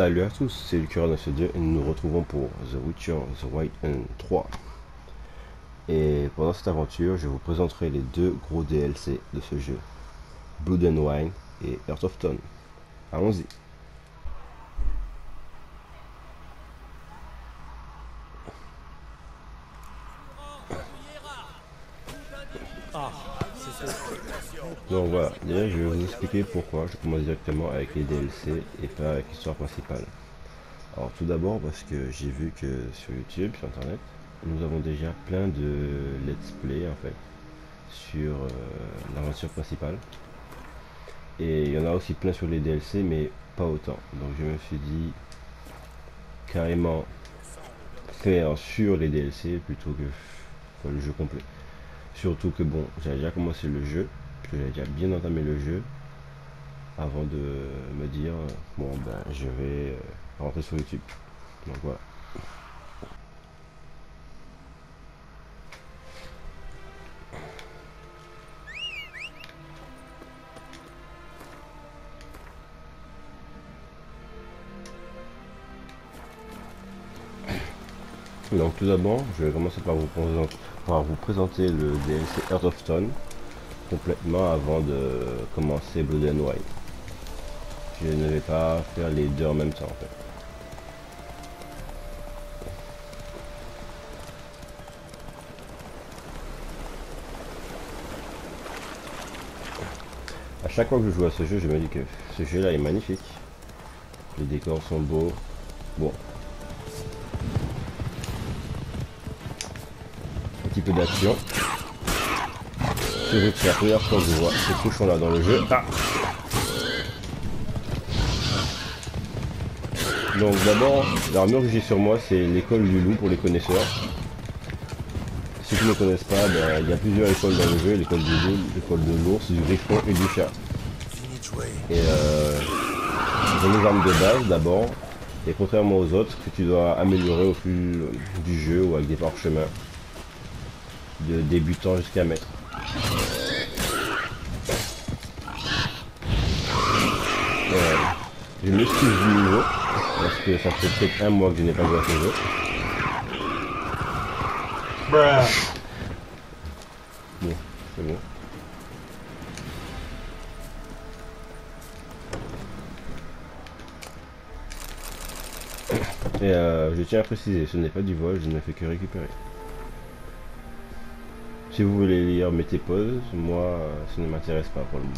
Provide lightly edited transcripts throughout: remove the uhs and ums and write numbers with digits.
Salut à tous, c'est le Cura 902 et nous nous retrouvons pour The Witcher The White Hunt 3. Et pendant cette aventure, je vous présenterai les deux gros DLC de ce jeu, Blood and Wine et Heart of Stone. Allons-y. Donc voilà, déjà je vais vous expliquer pourquoi je commence directement avec les DLC et pas avec l'histoire principale. Alors tout d'abord parce que j'ai vu que sur YouTube, sur internet, nous avons déjà plein de let's play en fait sur l'aventure principale. Et il y en a aussi plein sur les DLC mais pas autant. Donc je me suis dit carrément faire sur les DLC plutôt que le jeu complet. Surtout que bon, j'avais déjà commencé le jeu, que j'avais déjà bien entamé le jeu avant de me dire bon ben je vais rentrer sur YouTube. Donc voilà. Donc tout d'abord, je vais commencer par vous présenter le DLC Heart of Stone complètement avant de commencer Blood and Wine. Je ne vais pas faire les deux en même temps en fait. À chaque fois que je joue à ce jeu, je me dis que ce jeu là est magnifique. Les décors sont beaux. Bon. Un petit peu d'action. C'est la première fois que je vois ces cochons là dans le jeu. Ah. Donc d'abord, l'armure que j'ai sur moi, c'est l'école du loup pour les connaisseurs. Ceux qui ne connaissent pas, ben, il y a plusieurs écoles dans le jeu, l'école du loup, l'école de l'ours, du griffon et du chat. Et j'ai les armes de base d'abord, et contrairement aux autres, que tu dois améliorer au fil du jeu ou avec des parchemins, de débutant jusqu'à maître. Je m'excuse du niveau, parce que ça fait peut-être un mois que je n'ai pas joué à ce jeu. Bon, c'est bon. Et je tiens à préciser, ce n'est pas du vol, je ne fais que récupérer. Si vous voulez lire, mettez pause, moi ça ne m'intéresse pas pour le moment.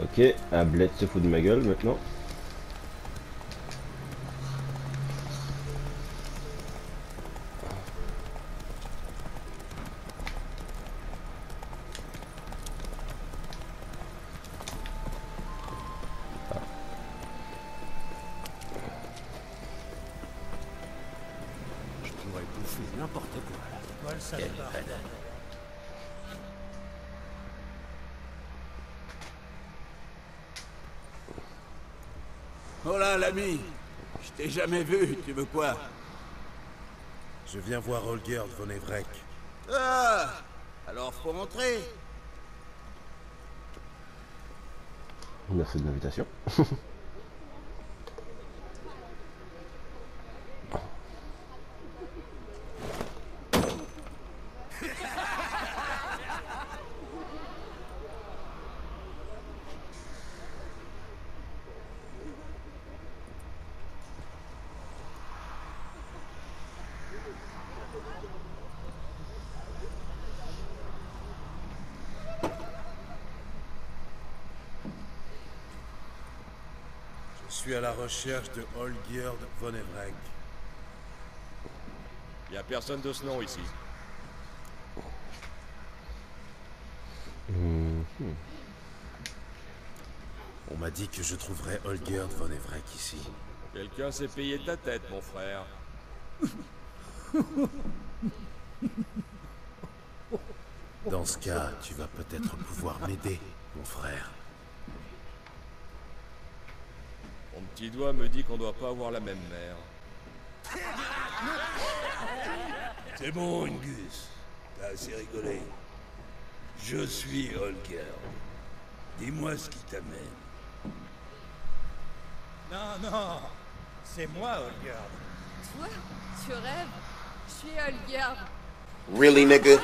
Ok, Ablette se fout de ma gueule maintenant. Je pourrais bouffer n'importe quoi. Quelle banane. Oh là, l'ami! Je t'ai jamais vu, tu veux quoi? Je viens voir Olgierd von Evrek. Ah! Alors faut rentrer! Merci de l'invitation. Je suis à la recherche de Olgierd von Evrek. Y a personne de ce nom ici. On m'a dit que je trouverais Olgierd von Evrek ici. Quelqu'un s'est payé ta tête, mon frère. Dans ce cas, tu vas peut-être pouvoir m'aider, mon frère. Mon petit doigt me dit qu'on doit pas avoir la même mère. C'est bon, Ungus. T'as assez rigolé. Je suis Olgierd. Dis-moi ce qui t'amène. Non, non. C'est moi, Olgerd. Toi, tu rêves. Je suis Olgerd. Really, nigga?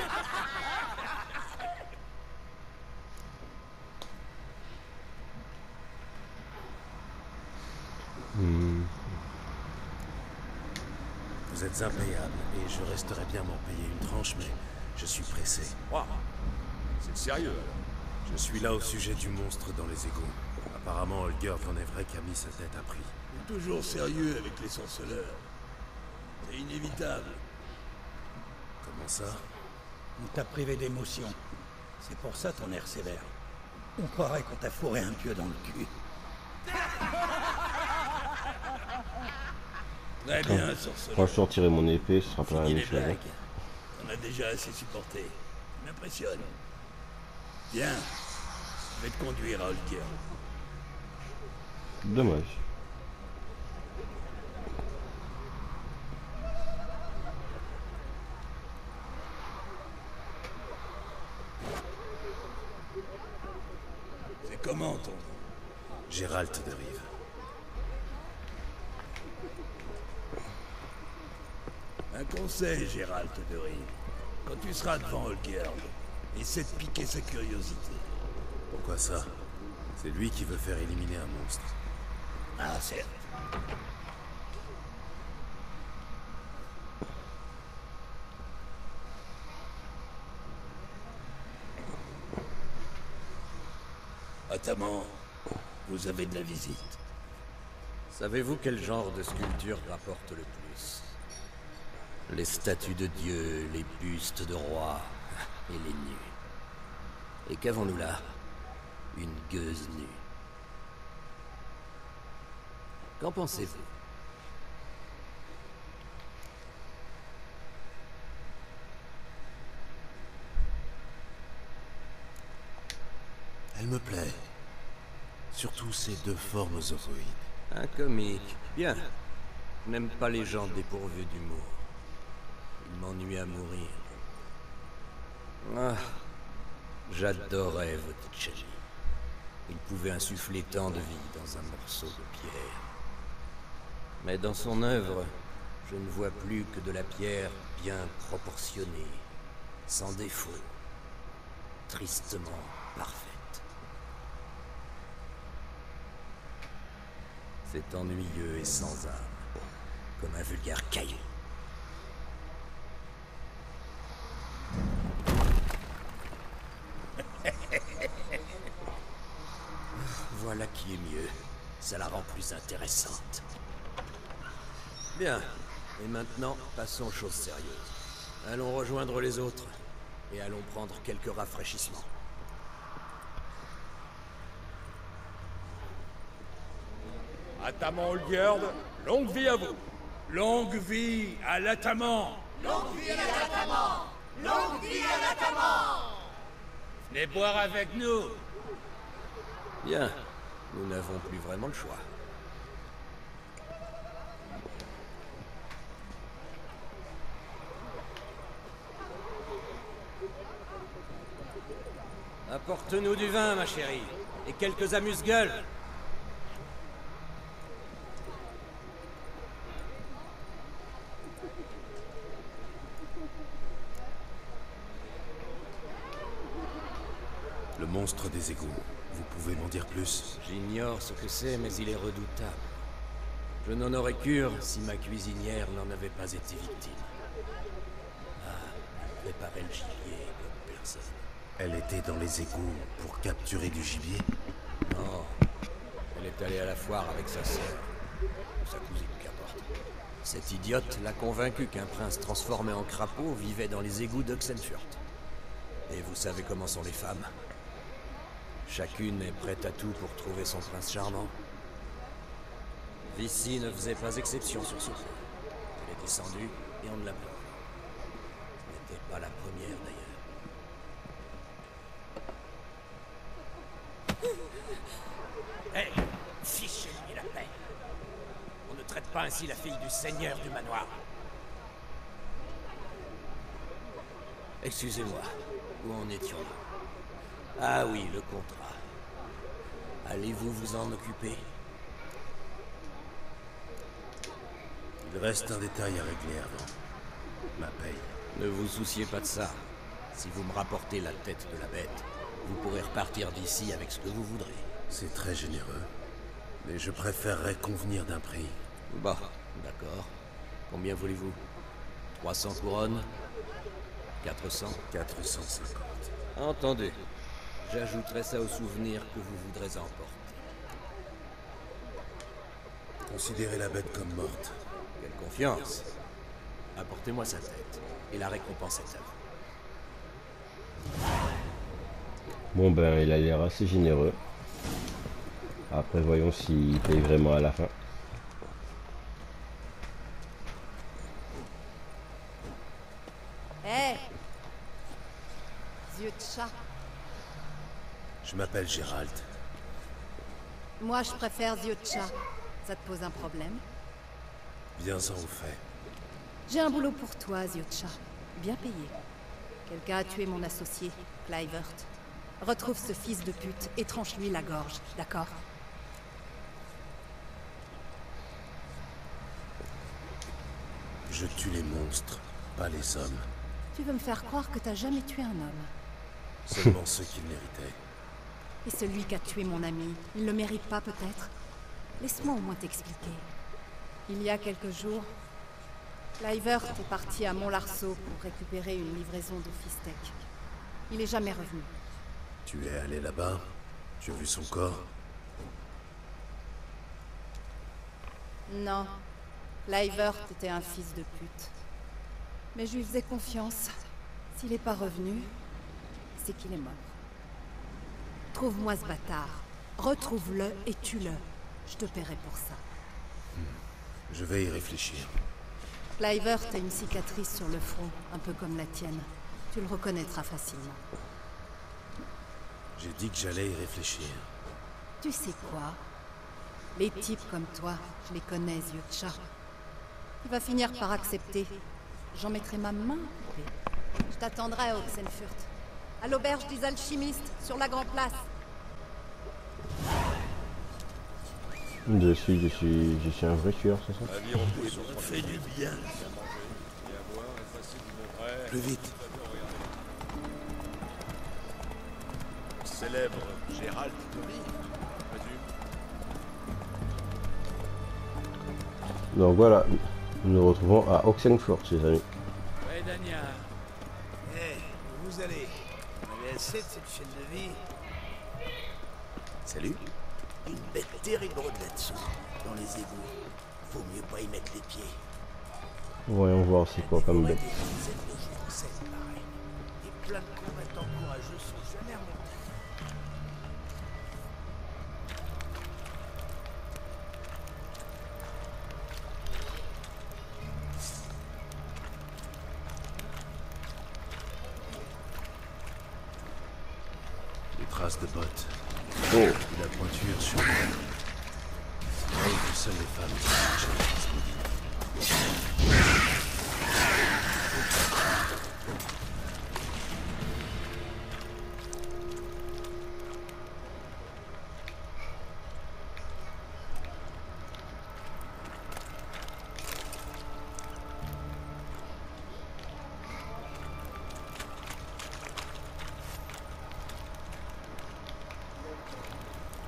Vous êtes impayable, et je resterai bien m'en payer une tranche, mais je suis pressé. Waouh. C'est sérieux, alors. Je suis là au sujet du monstre dans les égouts. Apparemment, Olgerd en est vrai qu'a mis sa tête à prix. T'es toujours sérieux avec les sorceleurs. C'est inévitable. Comment ça? On t'a privé d'émotion. C'est pour ça ton air sévère. On croirait qu'on t'a fourré un pieu dans le cul. Très bien, sorceleur. Quand je sortirai mon épée, ce sera pas la Fini même les chose. blagues. T'en as déjà assez supporté. Tu m'impressionnes. Viens. Je vais te conduire à Olgerd. Dommage. C'est comment ton nom? Gérald de Rive. Un conseil, Gérald de Rive. Quand tu seras devant Olgerd, essaie de piquer sa curiosité. Pourquoi ça? C'est lui qui veut faire éliminer un monstre. Ah, certes. Ataman, vous avez de la visite. Savez-vous quel genre de sculpture rapporte le plus? Les statues de dieux, les bustes de rois et les nus. Et qu'avons-nous là? Une gueuse nue. Qu'en pensez-vous? Elle me plaît. Surtout ces deux formes ovoïdes. Un comique. Bien. Je n'aime pas les gens dépourvus d'humour. Ils m'ennuient à mourir. Ah. J'adorais Botticelli. Il pouvait insuffler tant de vie dans un morceau de pierre. Mais dans son œuvre, je ne vois plus que de la pierre bien proportionnée, sans défaut, tristement parfaite. C'est ennuyeux et sans âme, comme un vulgaire caillou. Voilà qui est mieux. Ça la rend plus intéressante. Bien. Et maintenant, passons aux choses sérieuses. Allons rejoindre les autres. Et allons prendre quelques rafraîchissements. Ataman Olgerd, longue vie à vous. Longue vie à l'Ataman. Longue vie à l'Ataman! Longue vie à l'Ataman! Venez boire avec nous. Bien. Nous n'avons plus vraiment le choix. Apporte-nous du vin, ma chérie. Et quelques amuse-gueules. Le monstre des égouts. Vous pouvez m'en dire plus? J'ignore ce que c'est, mais il est redoutable. Je n'en aurais cure si ma cuisinière n'en avait pas été victime. Ah, elle préparait le gibier comme personne. Elle était dans les égouts pour capturer du gibier? Non, elle est allée à la foire avec sa sœur. Ou sa cousine, qu'importe. Cette idiote l'a convaincu qu'un prince transformé en crapaud vivait dans les égouts d'Oxenfurt. Et vous savez comment sont les femmes. Chacune est prête à tout pour trouver son prince charmant. Vici ne faisait pas exception sur ce point. Elle est descendue et on ne l'a pas. Ce n'était pas la première d'ailleurs. Hé, fichez-lui la paix. On ne traite pas ainsi la fille du seigneur du manoir. Excusez-moi, où en étions-nous? Ah oui, le contrat. Allez-vous vous en occuper? Il reste un détail à régler avant. Ma paye. Ne vous souciez pas de ça. Si vous me rapportez la tête de la bête, vous pourrez repartir d'ici avec ce que vous voudrez. C'est très généreux. Mais je préférerais convenir d'un prix. Bah, d'accord. Combien voulez-vous? 300 couronnes? 400? 450. Entendu. J'ajouterai ça au souvenir que vous voudrez emporter. Considérez la bête comme morte. Quelle confiance. Apportez-moi sa tête, et la récompense est à vous. Bon ben, il a l'air assez généreux. Après, voyons s'il paye vraiment à la fin. Hé Yeux de chat. Je m'appelle Gérald. Moi, je préfère yeux de chat. Ça te pose un problème? Viens-en au fait. J'ai un boulot pour toi, yeux de chat. Bien payé. Quelqu'un a tué mon associé, Clivert. Retrouve ce fils de pute et tranche-lui la gorge, d'accord? Je tue les monstres, pas les hommes. Tu veux me faire croire que t'as jamais tué un homme? Seulement ceux qui le méritaient. Et celui qui a tué mon ami, il le mérite pas peut-être? Laisse-moi au moins t'expliquer. Il y a quelques jours, Clivert est parti à Montlarceau pour récupérer une livraison de Fistech. Il est jamais revenu. Tu es allé là-bas? Tu as vu son corps? Non. Clivert était un fils de pute. Mais je lui faisais confiance. S'il n'est pas revenu, c'est qu'il est mort. Trouve-moi ce bâtard. Retrouve-le et tue-le. Je te paierai pour ça. Je vais y réfléchir. Clivert a une cicatrice sur le front, un peu comme la tienne. Tu le reconnaîtras facilement. J'ai dit que j'allais y réfléchir. Tu sais quoi? Les types comme toi, je les connais, yeux de chat. Tu vas finir par accepter. J'en mettrai ma main coupée. Je t'attendrai à Oxenfurt. À l'auberge des alchimistes, sur la Grand Place. Je suis un vrai tueur, c'est ça? Avis repose sur Ça fait du bien. Plus vite. Célèbre Gérald Tommy, présume. Donc voilà, nous nous retrouvons à Oxenfurt, les amis. Ouais, Dania. Hé, où vous allez? Vous avez assez de cette chaîne de vie? Salut. Une bête terrible rôde là-dessous, dans les égouts. Faut mieux pas y mettre les pieds. Voyons voir c'est quoi comme bête. Des dizaines de jours en scène, pareil. Et plein de combattants courageux sont jamais remontés. Des traces de bottes. Oh, Et la pointure sur le mur. C'est vrai que seules les femmes qui marchent avec ce maudit.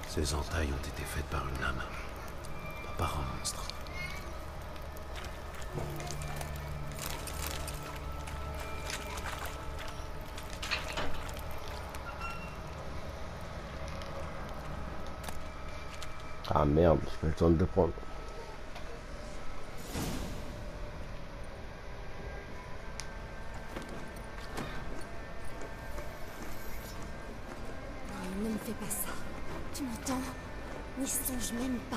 Ces entailles ont été faites par une lame, pas par un monstre. ah merde, j'ai pas le temps de le prendre. Ne me fais pas ça. Tu m'entends? N'y songe même pas.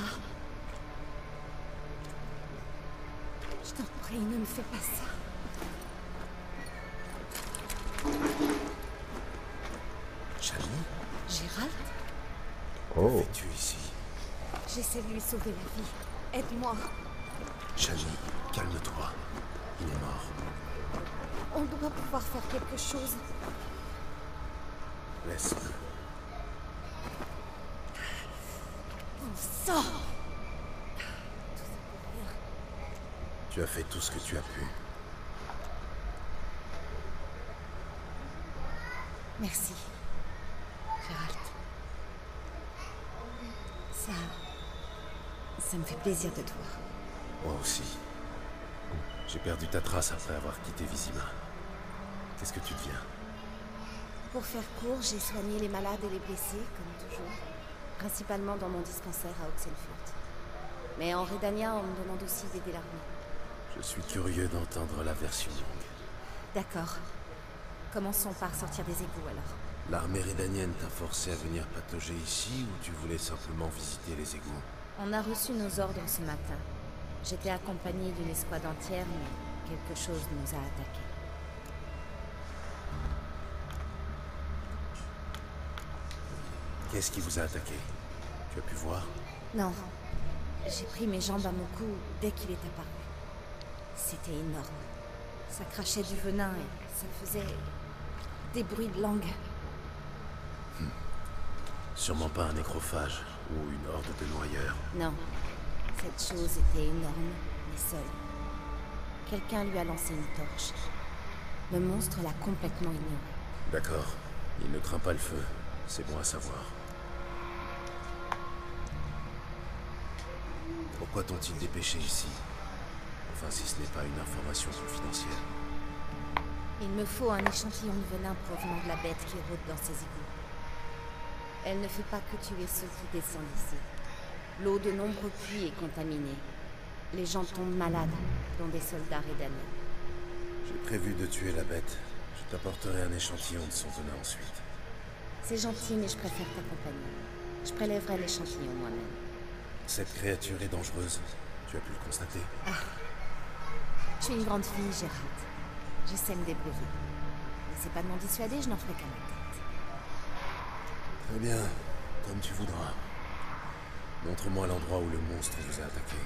Je t'en prie, ne me fais pas ça. Chani, Gérald? Oh, es-tu ici? J'essaie de lui sauver la vie. Aide-moi. Chani, calme-toi. Il est mort. On doit pouvoir faire quelque chose. Laisse-le. sang. Tu as fait tout ce que tu as pu. Merci, Gérald. Ça me fait plaisir de te voir. Moi aussi. J'ai perdu ta trace après avoir quitté Vizima. Qu'est-ce que tu deviens? Pour faire court, j'ai soigné les malades et les blessés, comme toujours. Principalement dans mon dispensaire à Oxenfurt. Mais en Redania, on me demande aussi d'aider l'armée. Je suis curieux d'entendre la version longue. D'accord. Commençons par sortir des égouts alors. L'armée redanienne t'a forcé à venir patauger ici ou tu voulais simplement visiter les égouts? On a reçu nos ordres ce matin. J'étais accompagnée d'une escouade entière, mais quelque chose nous a attaqués. Qu'est-ce qui vous a attaqué? Tu as pu voir? Non. J'ai pris mes jambes à mon cou dès qu'il est apparu. C'était énorme. Ça crachait du venin et ça faisait des bruits de langue. Sûrement pas un nécrophage ou une horde de noyeurs. Non. Cette chose était énorme, mais seule. Quelqu'un lui a lancé une torche. Le monstre l'a complètement ignoré. D'accord. Il ne craint pas le feu. C'est bon à savoir. Pourquoi t'ont-ils dépêché ici? Enfin, si ce n'est pas une information confidentielle. Il me faut un échantillon de venin provenant de la bête qui rôde dans ces égouts. Elle ne fait pas que tuer ceux qui descendent ici. L'eau de nombreux puits est contaminée. Les gens tombent malades, dont des soldats redaniens. J'ai prévu de tuer la bête. Je t'apporterai un échantillon de son venin ensuite. C'est gentil, mais je préfère t'accompagner. Je prélèverai l'échantillon moi-même. Cette créature est dangereuse. Tu as pu le constater. Ah. Tu es une grande fille, Gérald. Je sais me débrouiller. N'essaie pas de m'en dissuader, je n'en ferai qu'à ma tête. Très bien, comme tu voudras. Montre-moi l'endroit où le monstre vous a attaqué.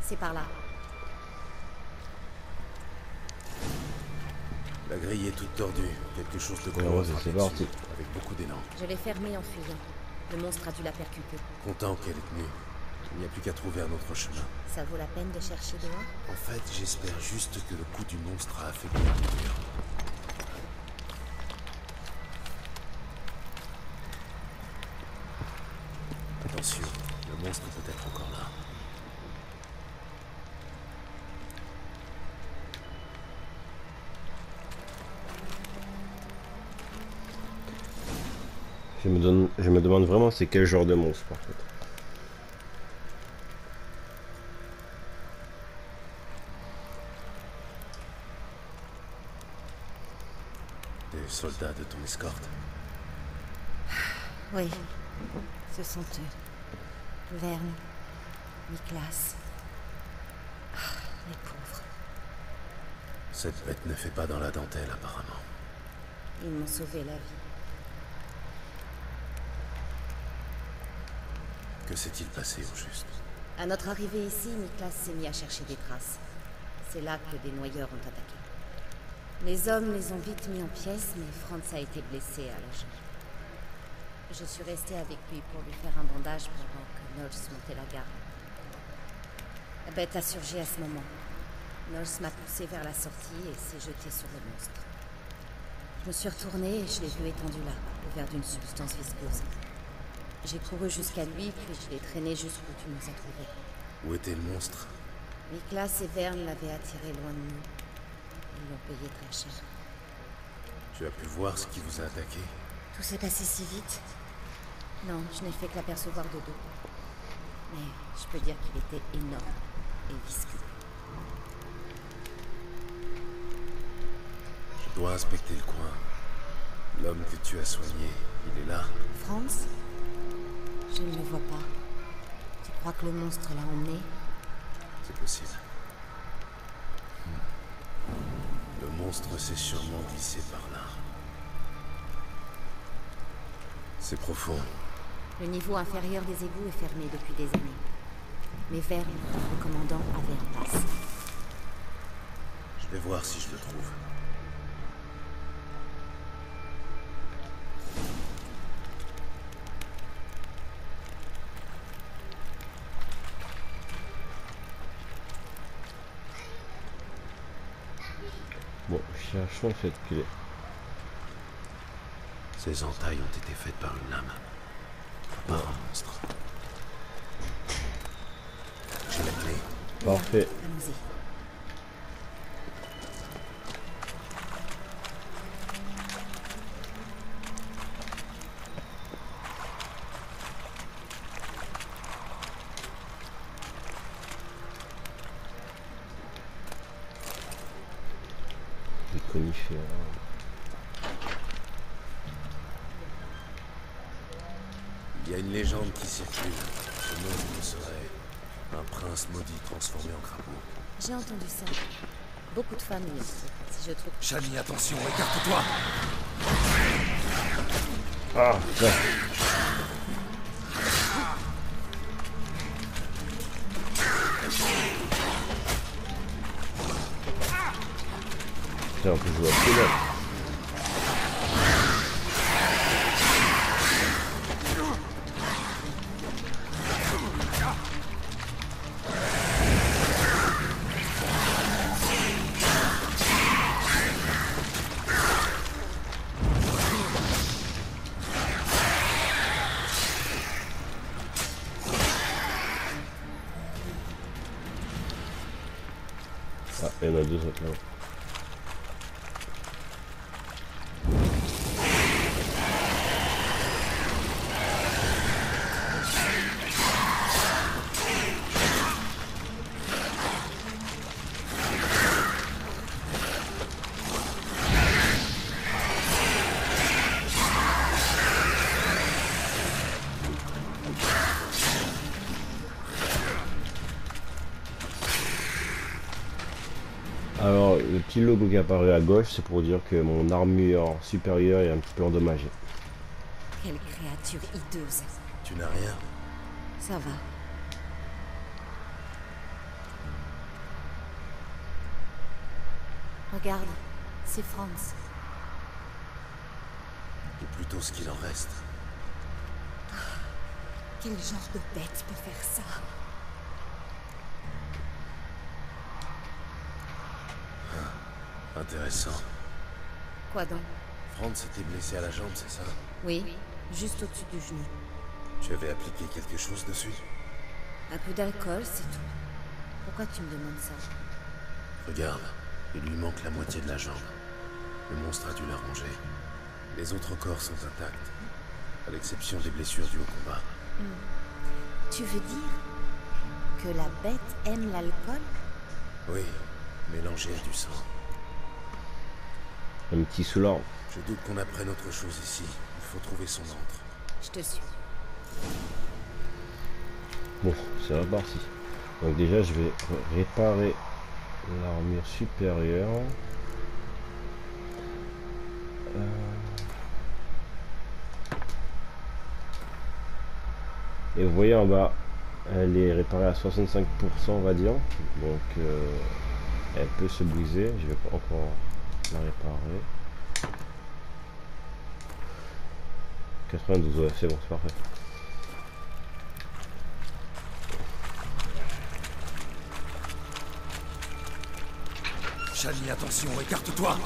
C'est par là. La grille est toute tordue. Quelque chose de gros Ouais, c'est parti. avec beaucoup d'élan. Je l'ai fermée en fuyant. Le monstre a dû la percuter. Content qu'elle est tenue. Il n'y a plus qu'à trouver un autre chemin. Ça vaut la peine de chercher dehors? En fait, j'espère juste que le coup du monstre a affaibli la mur. Attention, le monstre peut être encore là. Je me demande vraiment c'est quel genre de monstre en fait. Des soldats de ton escorte. Oui. Ce sont eux. Verne. Niklas. Ah, les pauvres. Cette bête ne fait pas dans la dentelle apparemment. Ils m'ont sauvé la vie. Que s'est-il passé au juste? À notre arrivée ici, Niklas s'est mis à chercher des traces. C'est là que des noyeurs ont attaqué. Les hommes les ont vite mis en pièces, mais Franz a été blessé à la jambe. Je suis restée avec lui pour lui faire un bandage pendant que Nolz montait la garde. La bête a surgi à ce moment. Nolz m'a poussé vers la sortie et s'est jeté sur le monstre. Je me suis retournée et je l'ai vu étendu là, couvert d'une substance visqueuse. J'ai couru jusqu'à lui, puis je l'ai traîné jusqu'où tu nous as trouvés. Où était le monstre? Niklas et Verne l'avaient attiré loin de nous. Ils l'ont payé très cher. Tu as pu voir ce qui vous a attaqué? Tout s'est passé si vite. Non, je n'ai fait que l'apercevoir de dos. Mais je peux dire qu'il était énorme et visqueux. Je dois inspecter le coin. L'homme que tu as soigné, il est là? Franz? Je ne le vois pas. Tu crois que le monstre l'a emmené? C'est possible. Le monstre s'est sûrement glissé par là. C'est profond. Le niveau inférieur des égouts est fermé depuis des années. Mais Verne, le commandant, avait un pass. Je vais voir si je le trouve. Bon, cherchons cette clé. Ces entailles ont été faites par une lame. Par un monstre. J'ai la clé. Parfait. Allons-y. Les conifères. Il y a une légende qui circule. Ce monstre serait un prince maudit transformé en crapaud. J'ai entendu ça. Beaucoup de familles. Si je trouve... Shani, attention, écarte-toi! Ah, putain. Putain, en plus je vois que là. Ah, il y en a deux autres là. Alors, le petit logo qui apparaît à gauche, c'est pour dire que mon armure supérieure est un petit peu endommagée. Quelle créature hideuse. Tu n'as rien? Ça va. Regarde, c'est Franz. Ou plutôt ce qu'il en reste. Quel genre de bête peut faire ça? Intéressant. Quoi donc? Franz s'était blessé à la jambe, c'est ça? Oui, juste au-dessus du genou. Tu avais appliqué quelque chose dessus? Un peu d'alcool, c'est tout. Pourquoi tu me demandes ça? Regarde, il lui manque la moitié de la jambe. Le monstre a dû la ronger. Les autres corps sont intacts, à l'exception des blessures dues au combat. Tu veux dire que la bête aime l'alcool? Oui, mélangé à du sang. Un petit soulard. Je doute qu'on apprenne autre chose ici. Il faut trouver son antre. Je te suis. Bon, c'est reparti. Donc déjà, je vais réparer l'armure supérieure. Et vous voyez en bas, elle est réparée à 65%, on va dire. Donc, elle peut se briser. Je vais pas encore la réparer. 92, ouais, c'est bon, c'est parfait. Shani, attention, écarte-toi!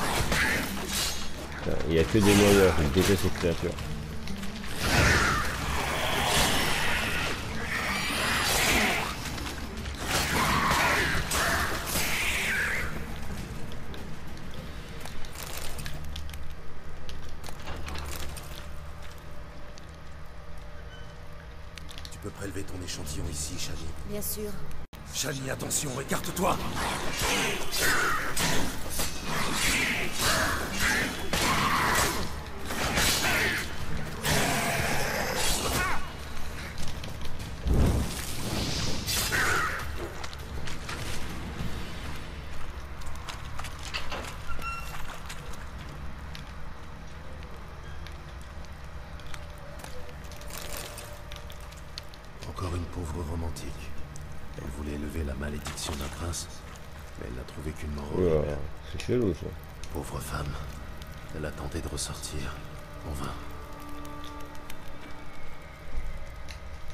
Il n'y a que des moyens, je déteste ces créatures. Tu peux prélever ton échantillon ici, Shani. Bien sûr. Shani, attention, écarte-toi! Encore une pauvre romantique. Elle voulait élever la malédiction d'un prince, mais elle n'a trouvé qu'une mort horrible. C'est chelou ça. Pauvre femme. Elle a tenté de ressortir, en vain.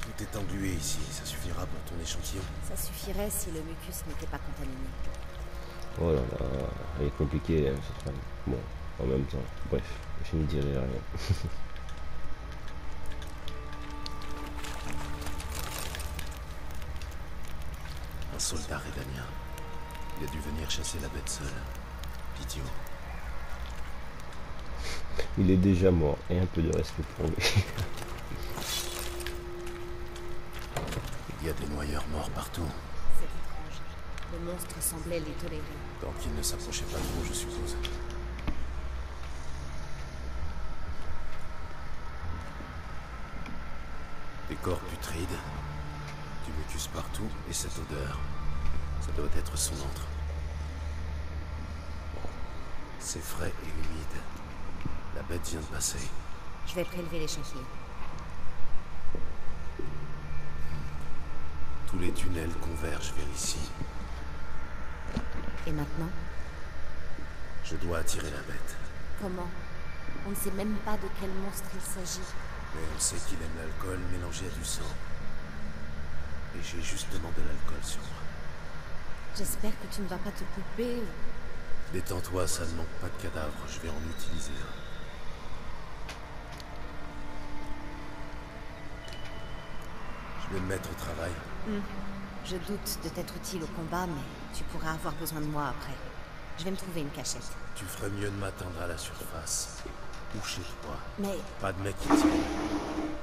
Tout est englué ici, ça suffira pour ton échantillon. Ça suffirait si le mucus n'était pas contaminé. Oh là là, elle est compliquée hein, cette femme. Bon, en même temps, bref, je ne dirai rien. Un soldat rédanien. Il a dû venir chasser la bête seule. Idiot. Il est déjà mort, et un peu de respect pour lui. Il y a des noyeurs morts partout. C'est étrange. Le monstre semblait les tolérer. Tant qu'il ne s'approchait pas trop, je suppose. Des corps putrides, du mucus partout, et cette odeur. Ça doit être son antre. C'est frais et humide. La bête vient de passer. Je vais prélever l'échantillon. Tous les tunnels convergent vers ici. Et maintenant? Je dois attirer la bête. Comment? On ne sait même pas de quel monstre il s'agit. Mais on sait qu'il aime l'alcool mélangé à du sang. Et j'ai justement de l'alcool sur moi. J'espère que tu ne vas pas te couper ou... Détends-toi, ça ne manque pas de cadavres. Je vais en utiliser un. Je vais me mettre au travail. Je doute de t'être utile au combat, mais tu pourras avoir besoin de moi après. Je vais me trouver une cachette. Tu ferais mieux de m'attendre à la surface. Ou chez toi. Mais... Pas de mec qui tire.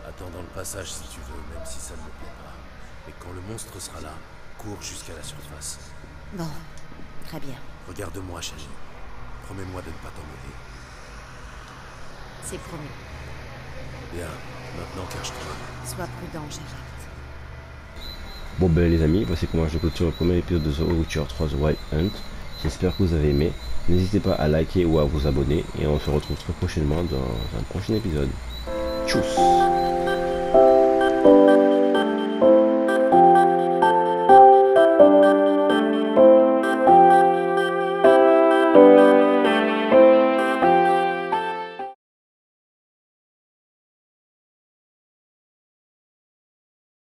Attends dans le passage si tu veux, même si ça ne me plaît pas. Et quand le monstre sera là, cours jusqu'à la surface. Bon, très bien. Regarde-moi, chérie. Promets-moi de ne pas t'en mêler. C'est promis. Bien, maintenant cache-toi. Sois prudent, Gérald. Bon ben les amis, voici comment je clôture le premier épisode de The Witcher 3 The Wild Hunt. J'espère que vous avez aimé. N'hésitez pas à liker ou à vous abonner. Et on se retrouve très prochainement dans un prochain épisode. Tchuss!